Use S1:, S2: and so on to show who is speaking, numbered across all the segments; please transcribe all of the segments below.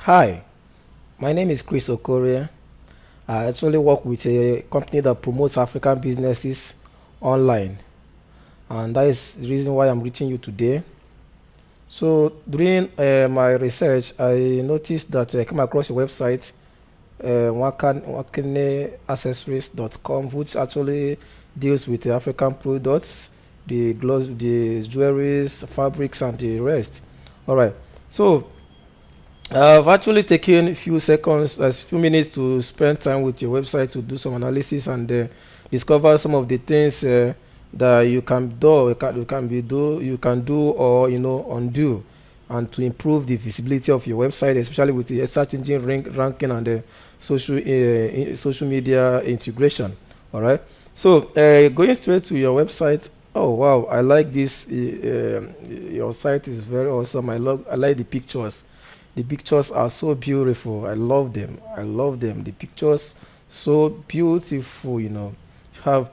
S1: Hi, my name is Chris Okorie. I actually work with a company that promotes African businesses online, and that is the reason why I'm reaching you today. So, during my research, I noticed that I came across a website, wakaneaccessories.com, which actually deals with the African products, the jewelries, fabrics, and the rest. All right. So, I've actually taken a few seconds, a few minutes to spend time with your website to do some analysis and discover some of the things that you can do or undo, and to improve the visibility of your website, especially with the search engine ranking and the social media integration. All right. So going straight to your website. Oh wow, I like this. Your site is very awesome. I like the pictures. The pictures are so beautiful. I love them. I love them. The pictures so beautiful. Have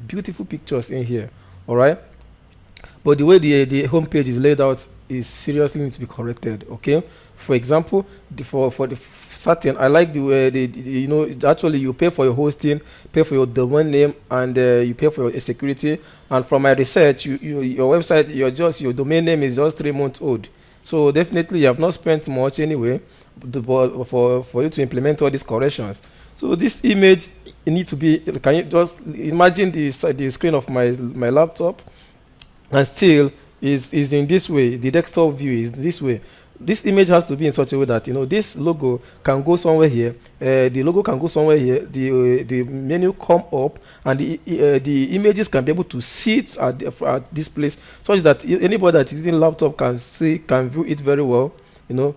S1: beautiful pictures in here. All right. But the way the homepage is laid out is seriously need to be corrected. Okay. For example, for the certain, I like the way actually you pay for your hosting, pay for your domain name, and you pay for your security. And from my research, your website, your domain name is just 3 months old. So definitely you have not spent much anyway for you to implement all these corrections. So this image, it need to be, can you just imagine the screen of my laptop, and still is in this way. The desktop view is this way. This image has to be in such a way that this logo can go somewhere here. The logo can go somewhere here. The menu come up, and the images can be able to sit at this place, such that anybody that is using laptop can view it very well. You know,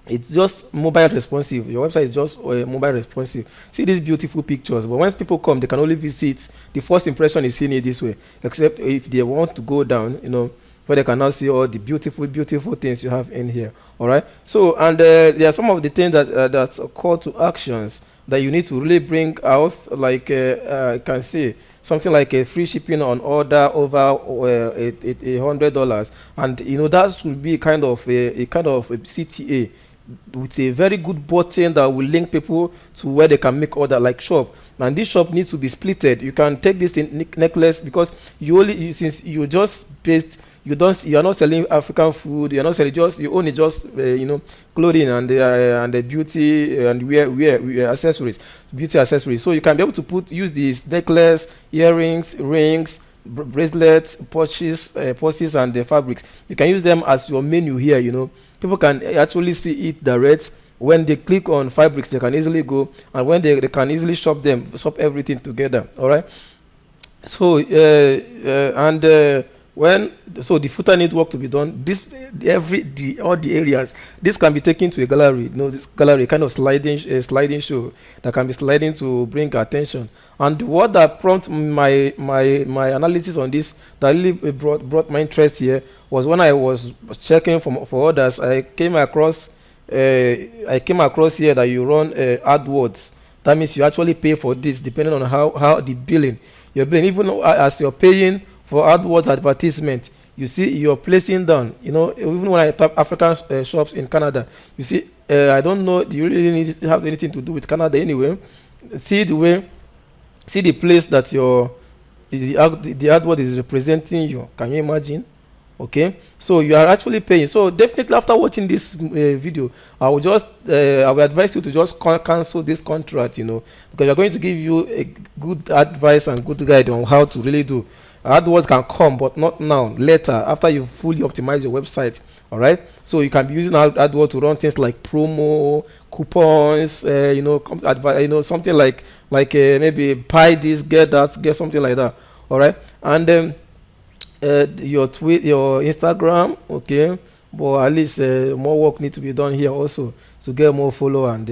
S1: it's just mobile responsive. Your website is just mobile responsive. See these beautiful pictures, but once people come, they can only visit. The first impression is seeing it this way, except if they want to go down, where they can now see all the beautiful things you have in here. All right. So, and there are some of the things that are call to actions that you need to really bring out, like I can see something like a free shipping on order over $100, and that should be kind of a CTA, with a very good button that will link people to where they can make order, like shop. And this shop needs to be splitted. You can take this in necklace, because since you just based, you are not selling African food, you are not selling, just you only just clothing and the beauty and wear accessories, beauty accessories. So you can be able to use these necklace, earrings, rings, bracelets, purses, and the fabrics. You can use them as your menu here. People can actually see it direct. When they click on fabrics, they can easily go, and when they can easily shop everything together. All right. So and when so the footer need work to be done. This all the areas, this can be taken to a gallery. This gallery kind of sliding show that can be sliding to bring attention. And what that prompted my analysis on this, that really brought my interest here, was when I was checking for others. I came across here that you run AdWords. That means you actually pay for this, depending on how the billing you're billing. Even as you're paying for AdWords advertisement, you see you're placing down. Even when I type African shops in Canada, you see, I don't know, do you really need to have anything to do with Canada anyway? See the way, see the place that the AdWord is representing you. Can you imagine? Okay, so you are actually paying. So definitely, after watching this video, I will advise you to just cancel this contract, because you're going to give you a good advice and good guide on how to really do. AdWords can come, but not now, later, after you fully optimize your website. All right, so you can be using AdWords to run things like promo, coupons, something like maybe buy this, get that, get something like that. All right, and your Instagram. Okay, but at least more work needs to be done here also, to get more follow, and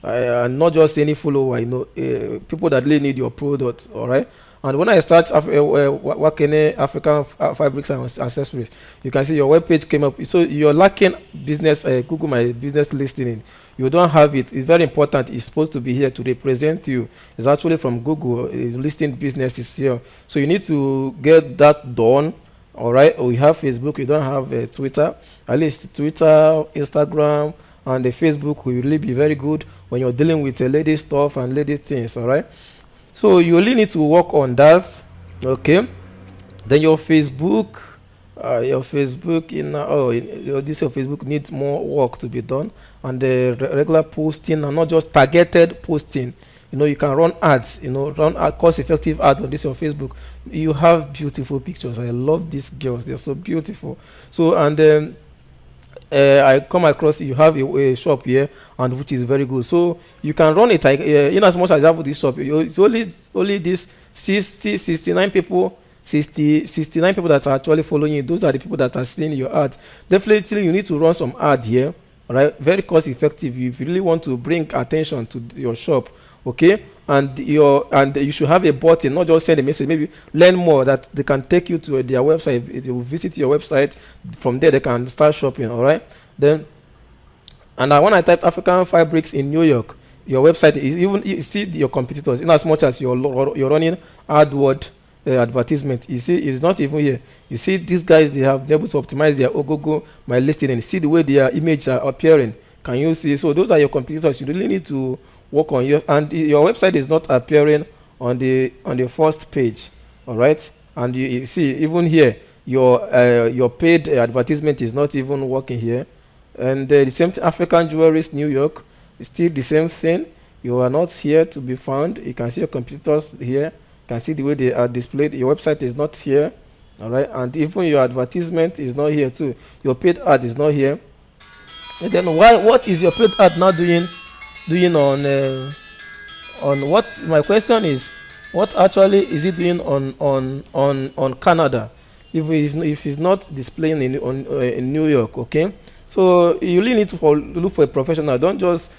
S1: and not just any follower, people that really need your product. All right. And when I search Wakane African fabrics and accessories, you can see your webpage came up. So you're lacking business, Google My Business listing. You don't have it. It's very important. It's supposed to be here to represent you. It's actually from Google. Listing businesses here. So you need to get that done. All right. We have Facebook. You don't have Twitter. At least Twitter, Instagram, and the Facebook will really be very good when you're dealing with lady stuff and lady things. All right, so you only need to work on that. Okay, then your Facebook this your Facebook needs more work to be done, and the regular posting and not just targeted posting. You can run ads, run a cost-effective ad on this your Facebook. You have beautiful pictures. I love these girls, they're so beautiful. So, and then I come across you have a shop here, and which is very good. So you can run it like in as much as you have this shop. It's only this 69 people, 69 people that are actually following you. Those are the people that are seeing your ad. Definitely you need to run some ad here. All right, very cost effective if you really want to bring attention to your shop. Okay, and you should have a button, not just send a message, maybe learn more, that they can take you to their website. They will visit your website. From there they can start shopping. All right, then, and when I typed African fabrics in New York, your website is even, you see your competitors, in as much as you're running AdWord advertisement, you see it's not even here. You see these guys, they have been able to optimize their Ogogo my listing, and see the way their images are appearing. Can you see? So those are your competitors. You really need to work on and your website is not appearing on the first page. All right, and you see even here your paid advertisement is not even working here. And the same thing, African Jewelries New York, still the same thing. You are not here to be found. You can see your competitors here. You can see the way they are displayed. Your website is not here. All right, and even your advertisement is not here too. Your paid ad is not here. And then what is your paid ad now doing on what? My question is, what actually is it doing on Canada, if it's not displaying in New York? Okay, so you really need to look for a professional. Don't just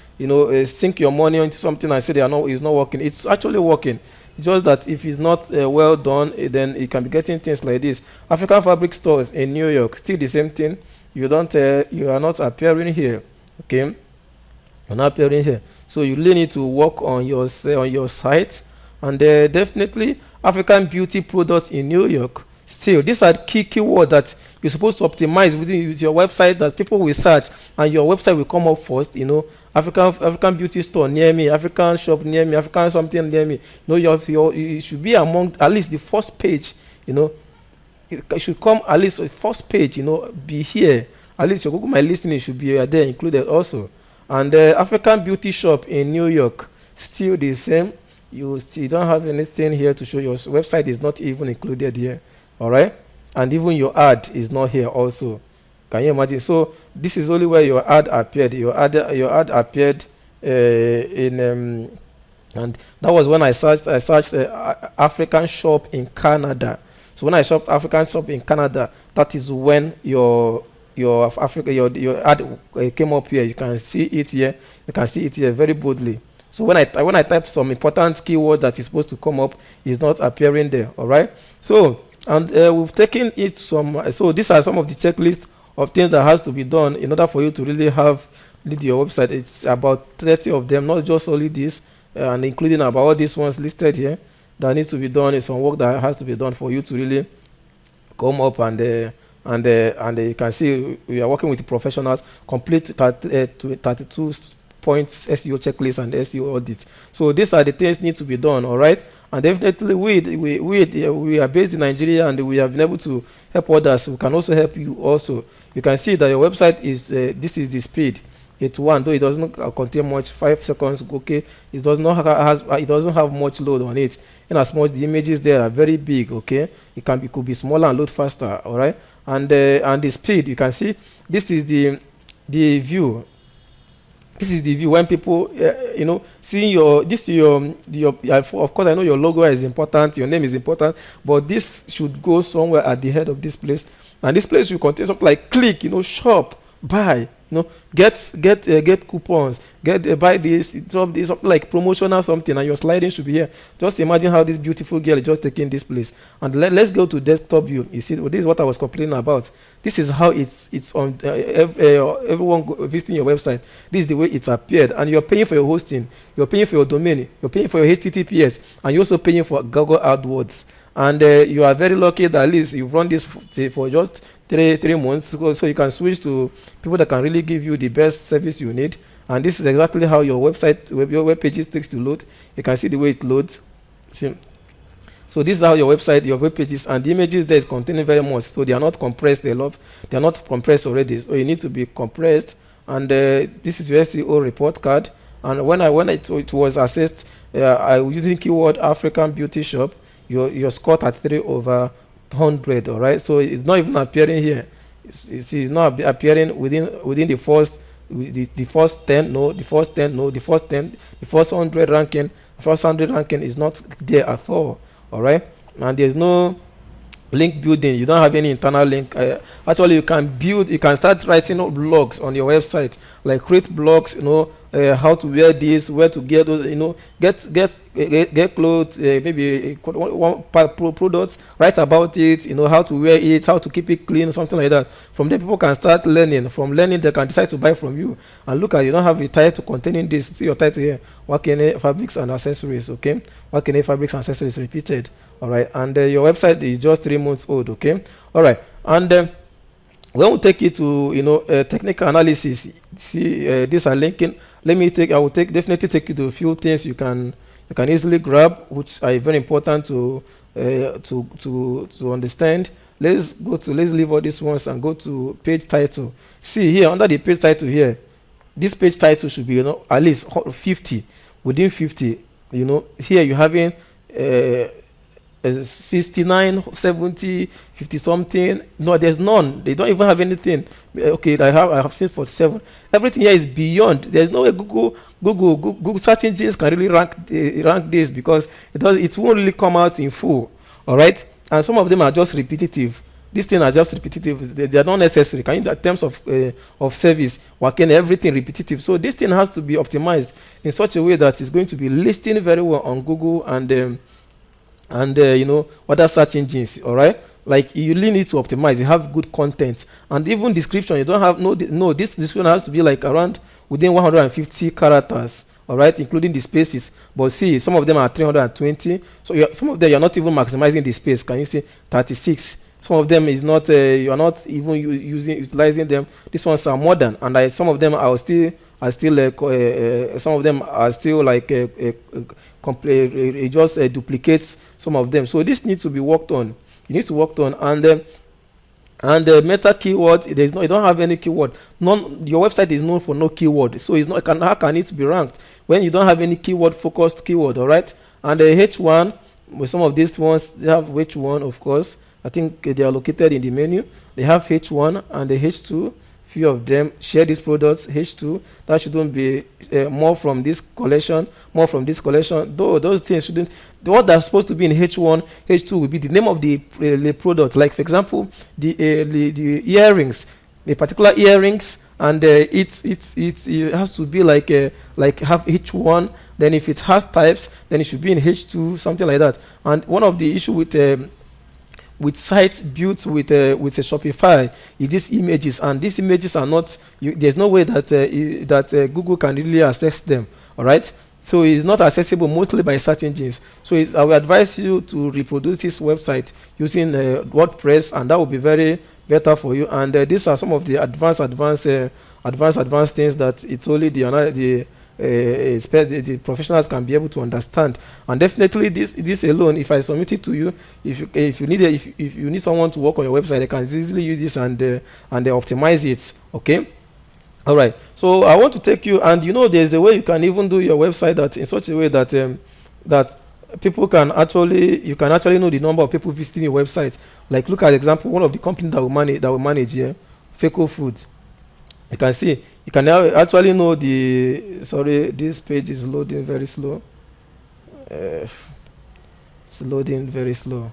S1: sink your money into something and say it's not working. It's actually working. Just that if it's not well done, then it can be getting things like this. African fabric stores in New York, still the same thing. You are not appearing here. Okay, you're not appearing here. So you really need to work on your site. And definitely African beauty products in New York. Still, these are key keywords that you're supposed to optimize with your website, that people will search and your website will come up first. African beauty store near me, African shop near me, African something near me. You should be among at least the first page. It should come at least the first page. Be here. At least your Google My Listing should be there included also. And African beauty shop in New York, still the same. You still don't have anything here to show. Your website is not even included here. All right, and even your ad is not here also. Can you imagine? So this is only where your ad appeared. Your ad appeared and that was when I searched African shop in Canada. So when I shopped African shop in Canada, that is when your ad came up here. You can see it here. You can see it here very boldly. So when I type some important keyword that is supposed to come up, is not appearing there. All right. So and we've taken it some. So these are some of the checklist of things that has to be done in order for you to really lead your website. It's about 30 of them, not just only this, and including about all these ones listed here that needs to be done. Is some work that has to be done for you to really come up and you can see we are working with professionals, complete 32 points SEO checklist and SEO audit. So these are the things need to be done. All right, and definitely we are based in Nigeria, and we have been able to help others. We can also help you also. You can see that your website is this is the speed. It's one, though it doesn't contain much, 5 seconds. Okay, it doesn't have much load on it. In as much the images there are very big. Okay, could be smaller and load faster. All right, and the speed, you can see this is the view. This is the view when people seeing of course I know your logo is important, your name is important, but this should go somewhere at the head of this place, and this place should contain something like click, shop, buy, get coupons, buy this, drop this, something like promotional something, and your sliding should be here. Just imagine how this beautiful girl is just taking this place. And let's go to desktop view. You see, this is what I was complaining about. This is how it's on everyone visiting your website. This is the way it's appeared, and you're paying for your hosting, you're paying for your domain, you're paying for your HTTPS, and you're also paying for Google AdWords. And you are very lucky that at least you've run this for just three months. So you can switch to people that can really give you the best service you need. And this is exactly how your your web pages takes to load. You can see the way it loads. See, so this is how your web pages, and the images there is containing very much, so they are not compressed. They are not compressed already, so you need to be compressed. And this is your SEO report card. And when it was assessed, I was using keyword African beauty shop. Your score at 3/100. All right, so it's not even appearing here. It's not appearing within the first. The first 10, no, the first 10, no, the first 10, the first 100 ranking, is not there at all. All right, and there's no link building. You don't have any internal link. Actually, you can start writing blogs on your website, like create blogs, how to wear this, where to get those, get clothes, maybe one product, write about it, how to wear it, how to keep it clean, something like that. From there, people can start learning. From learning, they can decide to buy from you. And look at, you don't have a title containing this. See your title here: Wakane fabrics and accessories. Okay, Wakane fabrics and accessories repeated. All right, and your website is just 3 months old. Okay, all right, and when we take it to technical analysis, see these are linking. I will definitely take you to a few things you can easily grab, which are very important to understand. Let's leave all these ones and go to page title. See here under the page title here, this page title should be at least 50. Within 50, here you having 69, 70, 50 something. No, there's none. They don't even have anything. Okay, I have seen 47. Everything here is beyond. There's no way Google search engines can really rank this, because it won't really come out in full. All right, and some of them are just repetitive. These things are just repetitive. They are not necessary. In terms of service, working everything repetitive. So this thing has to be optimized in such a way that it's going to be listing very well on Google and other search engines. All right, like you really need to optimize. You have good content, and even description. You don't have this description has to be like around within 150 characters. All right, including the spaces. But see, some of them are 320. So some of them you're not even maximizing the space. Can you see 36? Some of them is not. You are not even utilizing them. These ones are modern, and some of them are still. Some of them are still like just duplicates some of them. So this needs to be worked on. It needs to be worked on, and the meta keyword, you don't have any keyword. Your website is known for no keyword, so how can it be ranked when you don't have any keyword focused keyword? All right, and the H1 with some of these ones, they have H1, of course. I think they are located in the menu. They have H1 and the H2. Few of them share these products. H2, that shouldn't be more from this collection, though those things shouldn't. What that's supposed to be in H1, H2 will be the name of the product. Like for example, the earrings, a particular earrings, and it has to be like have H1. Then if it has types, then it should be in H2, something like that. And one of the issue with sites built with a Shopify is these images, and these images are not. There's no way that Google can really access them. All right, so it's not accessible mostly by search engines. So I will advise you to reproduce this website using WordPress, and that will be very better for you. And these are some of the advanced things that it's only the professionals can be able to understand. And definitely this alone, if I submit it to you, if you need someone to work on your website, they can easily use this and they optimize it. Okay, all right, so I want to take you, and there's the way you can even do your website that in such a way that that people can actually know the number of people visiting your website. Like look at example, one of the companies that will manage here, Feco Foods. You can see, you can now actually know this page is loading very slow. It's loading very slow.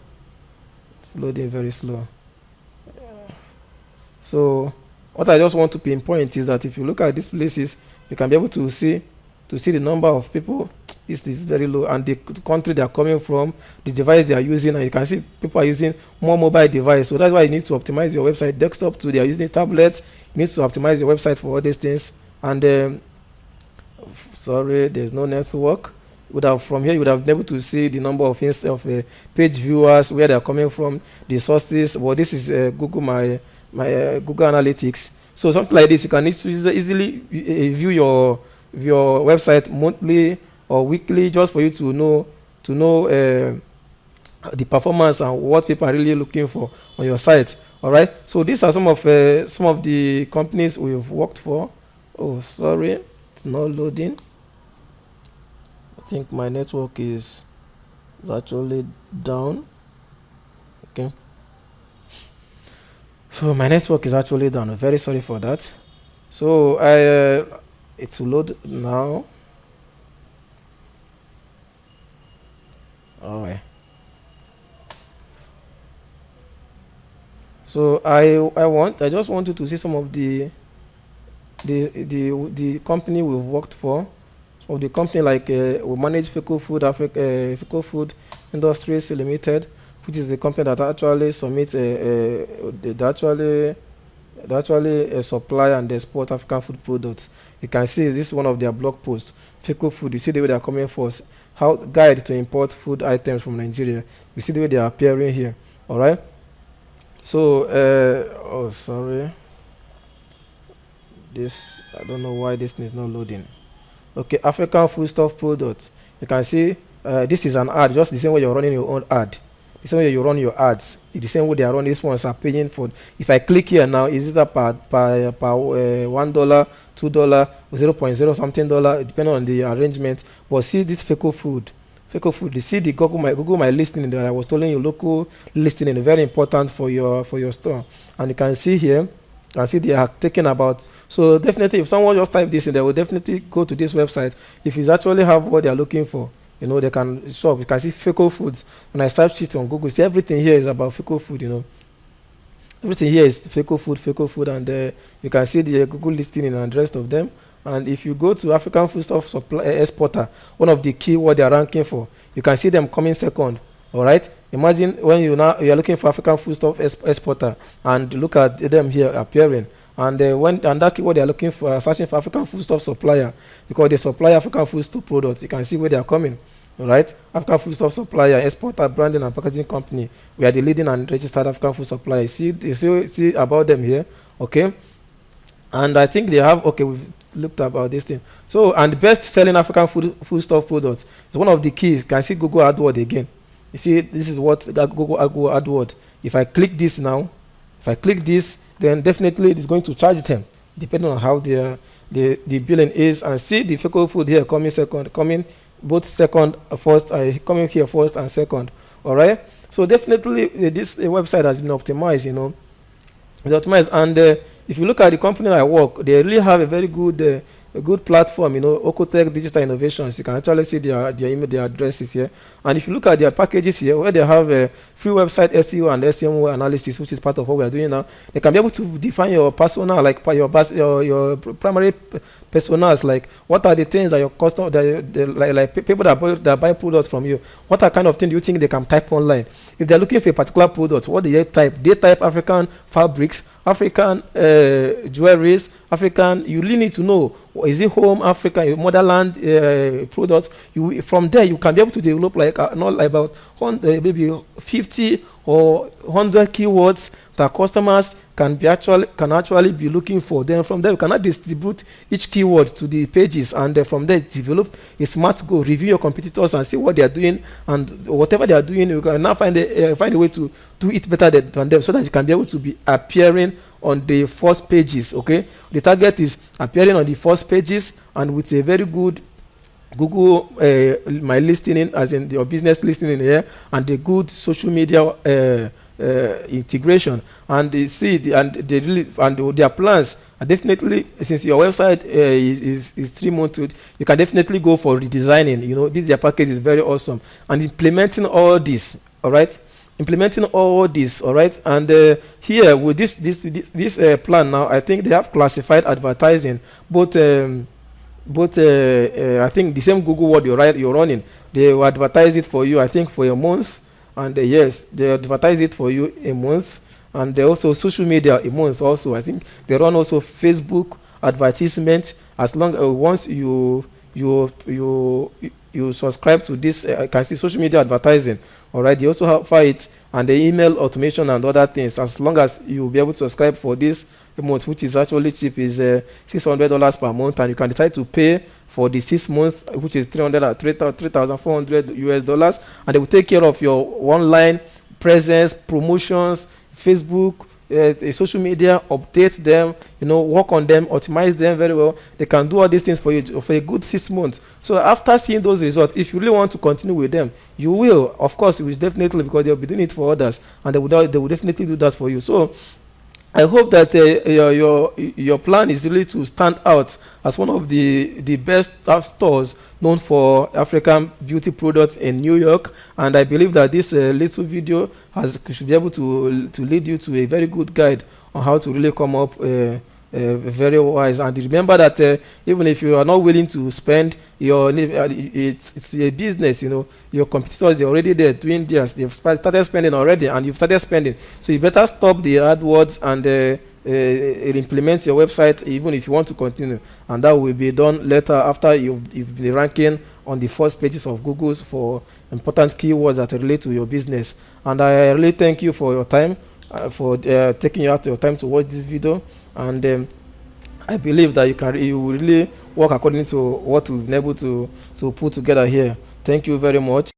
S1: So what I just want to pinpoint is that if you look at these places, you can be able to see the number of people. This is very low, and the country they are coming from, the device they are using, and you can see people are using more mobile device. So that's why you need to optimize your website desktop to they are using tablets. You need to optimize your website for all these things. And sorry, there's no network. From here you would have been able to see the number of page viewers, where they are coming from, the sources. Well, this is Google my Google Analytics. So something like this, you can easily view your website monthly or weekly, just for you to know the performance and what people are really looking for on your site. All right. So these are some of the companies we've worked for. Oh, sorry, it's not loading. I think my network is actually down. Okay. So my network is actually down. I'm very sorry for that. So it's load now. All right. So I just wanted to see some of the company we've worked for. So the company like we manage Feco Food Africa, Feco Food Industries Limited, which is the company that actually submits they actually supply and export African food products. You can see this is one of their blog posts. Feco Food, you see the way they are coming for us. How guide to import food items from Nigeria. You see the way they are appearing here. All right. So oh sorry, this, I don't know why this is not loading. Okay, African foodstuff products. You can see this is an ad, just the same way you're running your own ad. The same way you run your ads, it's the same way they are running. These ones are paying for. If I click here now, is it a per $1, $2, 0.0 something dollar, depending on the arrangement. But see this Feco Food. Feco Food. You see the Google My Listing that I was telling you, local listing, very important for your store. And you can see here, and see they are taking about. So definitely, if someone just type this in, they will definitely go to this website. If it's actually have what they are looking for, they can shop. You can see Feco Foods. When I search it on Google, see everything here is about Feco Food. Everything here is Feco Food, and you can see the Google listing and the rest of them. And if you go to African foodstuff supply exporter, one of the keywords they are ranking for, you can see them coming second. All right. Imagine when you are looking for African foodstuff exporter, and look at them here appearing. And that keyword they are looking for, searching for African foodstuff supplier, because they supply African foodstuff products. You can see where they are coming. All right. African foodstuff supplier, exporter, branding and packaging company. We are the leading and registered African food supplier. You see about them here. Okay. And I think they have, okay, we've looked about this thing. So, and the best selling African foodstuff products is one of the keys. You can see Google AdWords again. You see, this is what Google AdWords. If I click this now, then definitely it's going to charge them, depending on how the billing is. And see the Feco Food here coming second, coming both second, first, coming here first and second. All right. So definitely this website has been optimized. Optimized, and if you look at the company I work, they really have a very good platform. Ocotech Digital Innovations. You can actually see their email, their addresses here. And if you look at their packages here, where they have a free website SEO and SMO analysis, which is part of what we are doing now, they can be able to define your persona, like your primary personas, like what are the things that your customer, like people that buy products from you, what are kind of thing do you think they can type online? If they're looking for a particular product, what do they type? They type African fabrics, African jewelries, African. You really need to know, is it home African, motherland products? From there you can be able to develop not like about maybe 50 or 100 keywords that customers can actually be looking for. Then from there you cannot distribute each keyword to the pages, and from there develop a smart goal, review your competitors and see what they are doing, and whatever they are doing you can now find a way to do it better than them, so that you can be able to be appearing on the first pages. Okay, the target is appearing on the first pages, and with a very good Google My Listing, as in your business listing here, and the good social media integration. And they see their plans are definitely, since your website is 3 months old, you can definitely go for redesigning. Their package is very awesome, and implementing all this. All right, all right. And here with this plan now, I think they have classified advertising, both I think the same Google word you're running, they will advertise it for you, I think, for a month. And yes, they advertise it for you a month. And they also social media a month also. I think they run also Facebook advertisement, as long as once you you subscribe to this. I can see social media advertising. All right, they also offer it, and the email automation and other things. As long as you'll be able to subscribe for this month, which is actually cheap, is $600 per month, and you can decide to pay for the 6 months, which is 3,400 US dollars, and they will take care of your online presence, promotions, Facebook, social media, update them, work on them, optimize them very well. They can do all these things for you for a good 6 months. So after seeing those results, if you really want to continue with them, you will. Of course, you will definitely, because they'll be doing it for others, and they will definitely do that for you. So I hope that your plan is really to stand out as one of the best stores known for African beauty products in New York. And I believe that this little video should be able to lead you to a very good guide on how to really come up very wise. And remember that even if you are not willing to spend it's a business. Your competitors, they're already there doing theirs. They've started spending already, and you've started spending. So you better stop the AdWords and implement your website, even if you want to continue, and that will be done later after you've been ranking on the first pages of Google's for important keywords that relate to your business. And I really thank you for your time, for taking out your time to watch this video. And I believe that you will really work according to what we've been able to put together here. Thank you very much.